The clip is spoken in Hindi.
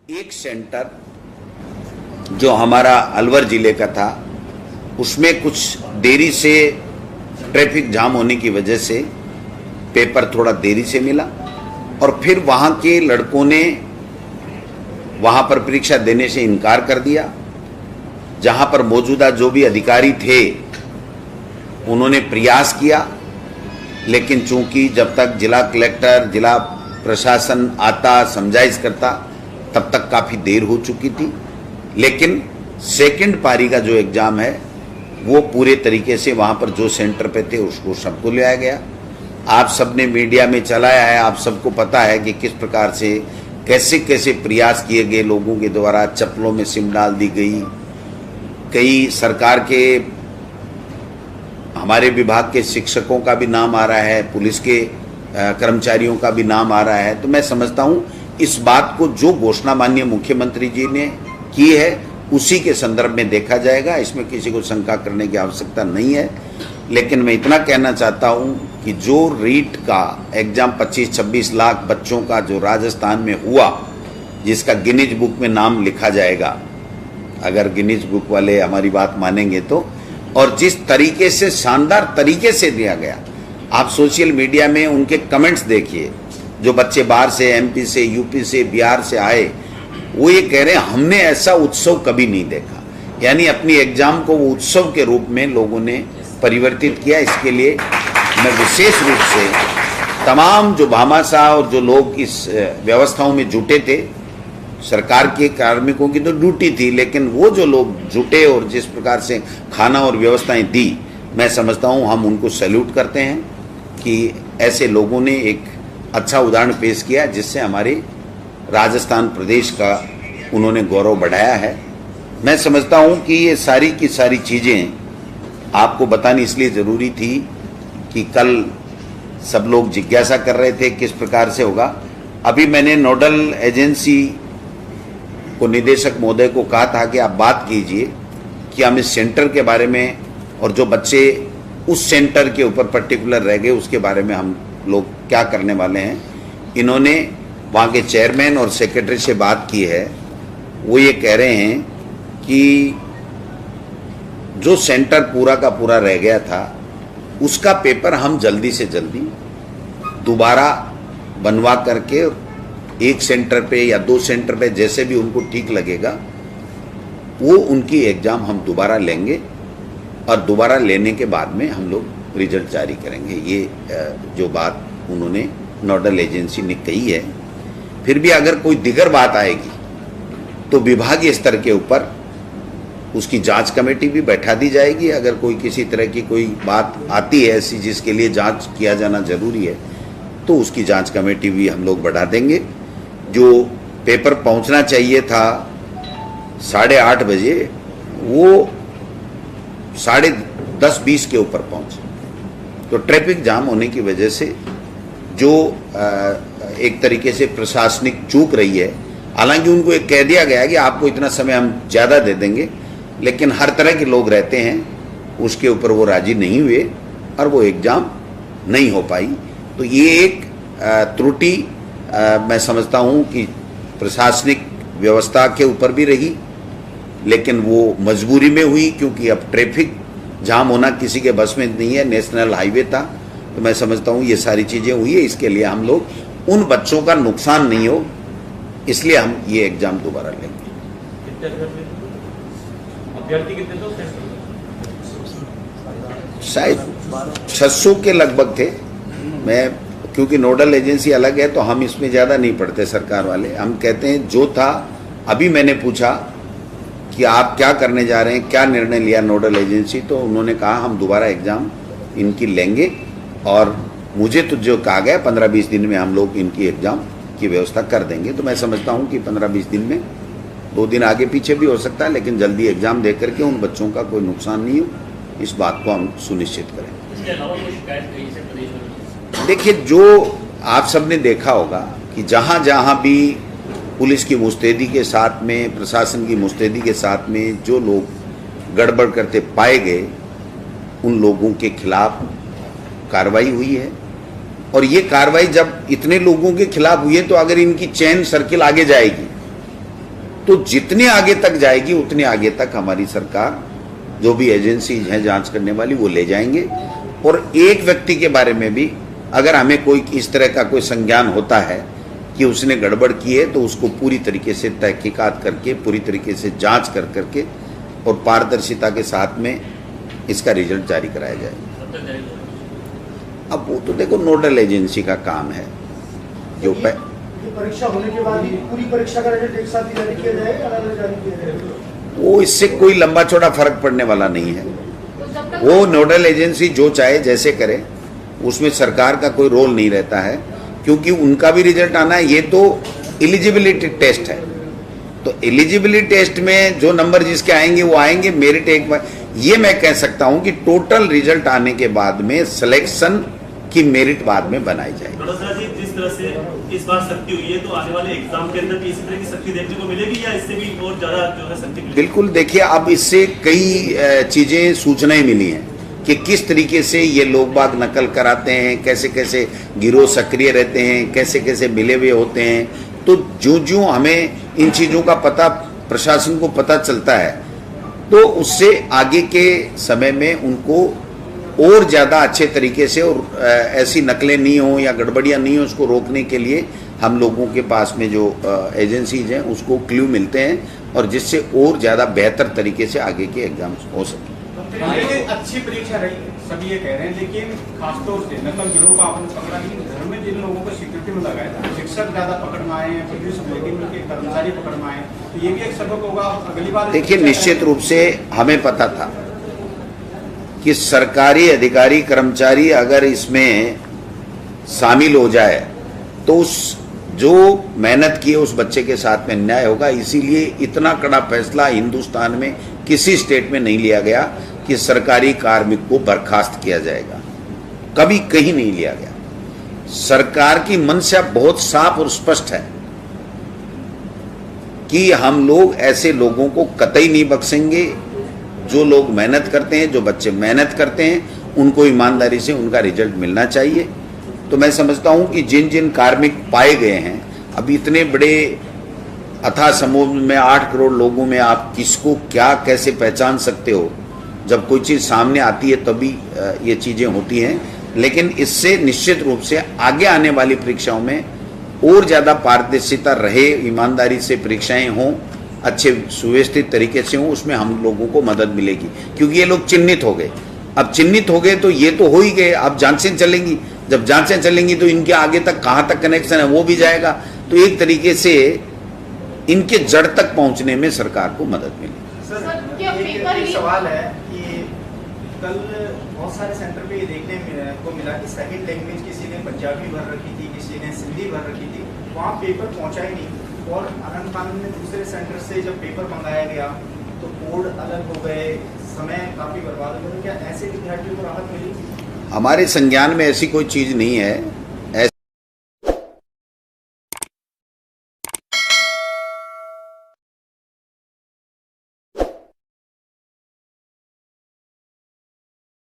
एक सेंटर जो हमारा अलवर जिले का था, उसमें कुछ देरी से ट्रैफिक जाम होने की वजह से पेपर थोड़ा देरी से मिला और फिर वहाँ के लड़कों ने वहाँ पर परीक्षा देने से इनकार कर दिया। जहाँ पर मौजूदा जो भी अधिकारी थे उन्होंने प्रयास किया, लेकिन चूंकि जब तक जिला कलेक्टर, जिला प्रशासन आता, समझाइश करता, तब तक काफ़ी देर हो चुकी थी। लेकिन सेकंड पारी का जो एग्ज़ाम है वो पूरे तरीके से वहाँ पर जो सेंटर पे थे उसको सबको ले आया गया। आप सबने मीडिया में चलाया है, आप सबको पता है कि किस प्रकार से कैसे कैसे प्रयास किए गए लोगों के द्वारा। चप्पलों में सिम डाल दी गई, कई सरकार के हमारे विभाग के शिक्षकों का भी नाम आ रहा है, पुलिस के कर्मचारियों का भी नाम आ रहा है। तो मैं समझता हूँ इस बात को जो घोषणा माननीय मुख्यमंत्री जी ने की है उसी के संदर्भ में देखा जाएगा, इसमें किसी को शंका करने की आवश्यकता नहीं है। लेकिन मैं इतना कहना चाहता हूँ कि जो रीट का एग्जाम 25-26 लाख बच्चों का जो राजस्थान में हुआ, जिसका गिनीज बुक में नाम लिखा जाएगा, अगर गिनीज बुक वाले हमारी बात मानेंगे तो, और जिस तरीके से शानदार तरीके से दिया गया, आप सोशल मीडिया में उनके कमेंट्स देखिए। जो बच्चे बाहर से, एमपी से, यूपी से, बिहार से आए, वो ये कह रहे हैं हमने ऐसा उत्सव कभी नहीं देखा। यानी अपनी एग्जाम को वो उत्सव के रूप में लोगों ने परिवर्तित किया। इसके लिए मैं विशेष रूप से तमाम जो भामाशाह और जो लोग इस व्यवस्थाओं में जुटे थे, सरकार के कार्मिकों की तो ड्यूटी थी, लेकिन वो जो लोग जुटे और जिस प्रकार से खाना और व्यवस्थाएं दी, मैं समझता हूँ हम उनको सैल्यूट करते हैं कि ऐसे लोगों ने एक अच्छा उदाहरण पेश किया जिससे हमारे राजस्थान प्रदेश का उन्होंने गौरव बढ़ाया है। मैं समझता हूँ कि ये सारी की सारी चीज़ें आपको बतानी इसलिए ज़रूरी थी कि कल सब लोग जिज्ञासा कर रहे थे किस प्रकार से होगा। अभी मैंने नोडल एजेंसी को, निदेशक महोदय को कहा था कि आप बात कीजिए कि हम इस सेंटर के बारे में और जो बच्चे उस सेंटर के ऊपर पर्टिकुलर रह गए उसके बारे में हम लोग क्या करने वाले हैं। इन्होंने वहाँ के चेयरमैन और सेक्रेटरी से बात की है, वो ये कह रहे हैं कि जो सेंटर पूरा का पूरा रह गया था उसका पेपर हम जल्दी से जल्दी दोबारा बनवा करके एक सेंटर पे या दो सेंटर पे, जैसे भी उनको ठीक लगेगा, वो उनकी एग्ज़ाम हम दोबारा लेंगे और दोबारा लेने के बाद में हम लोग रिजल्ट जारी करेंगे। ये जो बात उन्होंने नोडल एजेंसी ने कही है। फिर भी अगर कोई दिगर बात आएगी तो विभागीय स्तर के ऊपर उसकी जांच कमेटी भी बैठा दी जाएगी। अगर कोई किसी तरह की कोई बात आती है ऐसी जिसके लिए जांच किया जाना जरूरी है तो उसकी जांच कमेटी भी हम लोग बढ़ा देंगे। जो पेपर पहुंचना चाहिए था 8:30 बजे, वो 10:20 के ऊपर पहुंचे। तो ट्रैफिक जाम होने की वजह से जो एक तरीके से प्रशासनिक चूक रही है, हालांकि उनको एक कह दिया गया है कि आपको इतना समय हम ज़्यादा दे देंगे, लेकिन हर तरह के लोग रहते हैं, उसके ऊपर वो राजी नहीं हुए और वो एग्ज़ाम नहीं हो पाई। तो ये एक त्रुटि मैं समझता हूँ कि प्रशासनिक व्यवस्था के ऊपर भी रही, लेकिन वो मजबूरी में हुई क्योंकि अब ट्रैफिक जाम होना किसी के बस में नहीं है, नेशनल हाईवे था। तो मैं समझता हूँ ये सारी चीज़ें हुई है। इसके लिए हम लोग उन बच्चों का नुकसान नहीं हो, इसलिए हम ये एग्ज़ाम दोबारा लेंगे। शायद 600 के लगभग थे। मैं क्योंकि नोडल एजेंसी अलग है तो हम इसमें ज़्यादा नहीं पढ़ते सरकार वाले, हम कहते हैं जो था। अभी मैंने पूछा कि आप क्या करने जा रहे हैं, क्या निर्णय लिया नोडल एजेंसी, तो उन्होंने कहा हम दोबारा एग्ज़ाम इनकी लेंगे और मुझे तो जो कहा गया 15-20 दिन में हम लोग इनकी एग्ज़ाम की व्यवस्था कर देंगे। तो मैं समझता हूँ कि 15-20 दिन में, 2 दिन आगे पीछे भी हो सकता है, लेकिन जल्दी एग्ज़ाम दे करके उन बच्चों का कोई नुकसान नहीं हो, इस बात को हम सुनिश्चित करें। इसके अलावा कोई शिकायत कहीं से प्रदेश में? देखिए, जो आप सबने देखा होगा कि जहाँ जहाँ भी पुलिस की मुस्तैदी के साथ में, प्रशासन की मुस्तैदी के साथ में जो लोग गड़बड़ करते पाए गए, उन लोगों के खिलाफ कार्रवाई हुई है। और ये कार्रवाई जब इतने लोगों के खिलाफ हुई है तो अगर इनकी चेन सर्किल आगे जाएगी तो जितने आगे तक जाएगी उतने आगे तक हमारी सरकार, जो भी एजेंसीज हैं जांच करने वाली, वो ले जाएंगे। और एक व्यक्ति के बारे में भी अगर हमें कोई इस तरह का कोई संज्ञान होता है कि उसने गड़बड़ की है, तो उसको पूरी तरीके से तहकीकात करके, पूरी तरीके से जांच कर करके और पारदर्शिता के साथ में इसका रिजल्ट जारी कराया जाए। कब तक जारी होगा? अब वो तो देखो नोडल एजेंसी का काम है। जो ये परीक्षा होने के बाद ही पूरी परीक्षा का रिजल्ट एक साथ ही जारी किया जाएगा, अलग-अलग जारी किया जाएगा? वो इससे कोई लंबा चौड़ा फर्क पड़ने वाला नहीं है। वो नोडल एजेंसी जो चाहे जैसे करे, उसमें सरकार का कोई रोल नहीं रहता है, क्योंकि उनका भी रिजल्ट आना है। ये तो एलिजिबिलिटी टेस्ट है, तो एलिजिबिलिटी टेस्ट में जो नंबर जिसके आएंगे वो आएंगे। मेरिट एक बार ये मैं कह सकता हूं कि टोटल रिजल्ट आने के बाद में सिलेक्शन की मेरिट बाद में बनाई जाएगी। बड़ोदरा जी, जिस तरह से इस बार सख्ती हुई है, तो आने वाले एग्जाम के अंदर भी इसी तरह की सख्ती देखने को मिलेगी या इससे भी और ज्यादा जो है सख्ती? बिल्कुल, देखिए अब इससे कई चीजें, सूचनाएं मिली हैं कि किस तरीके से ये लोग बाग नकल कराते हैं, कैसे कैसे गिरोह सक्रिय रहते हैं, कैसे कैसे मिले हुए होते हैं। तो जो हमें इन चीज़ों का पता, प्रशासन को पता चलता है, तो उससे आगे के समय में उनको और ज़्यादा अच्छे तरीके से और ऐसी नकलें नहीं हो या गड़बड़ियाँ नहीं हो, उसको रोकने के लिए हम लोगों के पास में जो एजेंसीज हैं उसको क्लू मिलते हैं, और जिससे और ज़्यादा बेहतर तरीके से आगे के एग्जाम्स हो सकें। अच्छी परीक्षा रही, सभी ये कह रहे हैं, लेकिन खासतौर से नकल गिरोह का आपने पकड़ा, लेकिन घर में जिन लोगों को सिक्योरिटी में लगाया था, शिक्षक ज्यादा पकड़ में आए हैं, पुलिस के कर्मचारी पकड़ में आए, तो ये भी एक सबक होगा अगली बार। देखिए, निश्चित रूप से हमें पता था कि सरकारी अधिकारी कर्मचारी अगर इसमें शामिल हो जाए तो उस जो मेहनत की है उस बच्चे के साथ में अन्याय होगा। इसीलिए इतना कड़ा फैसला हिंदुस्तान में किसी स्टेट में नहीं लिया गया कि सरकारी कार्मिक को बर्खास्त किया जाएगा, कभी कहीं नहीं लिया गया। सरकार की मंशा बहुत साफ और स्पष्ट है कि हम लोग ऐसे लोगों को कतई नहीं बख्शेंगे। जो लोग मेहनत करते हैं, जो बच्चे मेहनत करते हैं, उनको ईमानदारी से उनका रिजल्ट मिलना चाहिए। तो मैं समझता हूं कि जिन जिन कार्मिक पाए गए हैं, अब इतने बड़े अथाह समूह में 8 करोड़ लोगों में आप किसको क्या कैसे पहचान सकते हो? जब कोई चीज़ सामने आती है तभी ये चीज़ें होती हैं। लेकिन इससे निश्चित रूप से आगे आने वाली परीक्षाओं में और ज़्यादा पारदर्शिता रहे, ईमानदारी से परीक्षाएं हों, अच्छे सुव्यवस्थित तरीके से हों, उसमें हम लोगों को मदद मिलेगी। क्योंकि ये लोग चिन्हित हो गए, अब चिन्हित हो गए तो ये तो हो ही गए, अब जांचें चलेंगी। जब जांचें चलेंगी तो इनके आगे तक कहाँ तक कनेक्शन है वो भी जाएगा। तो एक तरीके से इनके जड़ तक पहुंचने में सरकार को मदद मिलेगी। एक सवाल है कि कल बहुत सारे सेंटर पे ये देखने को मिला कि सेकंड लैंग्वेज किसी ने पंजाबी भर रखी थी, किसी ने सिंधी भर रखी थी, वहाँ पेपर पहुँचा ही नहीं। और अनंतनाग में दूसरे सेंटर से जब पेपर मंगाया गया तो कोड अलग हो गए, समय काफ़ी बर्बाद हो गया। क्या ऐसे विद्यार्थियों को राहत मिली? हमारे संज्ञान में ऐसी कोई चीज़ नहीं है।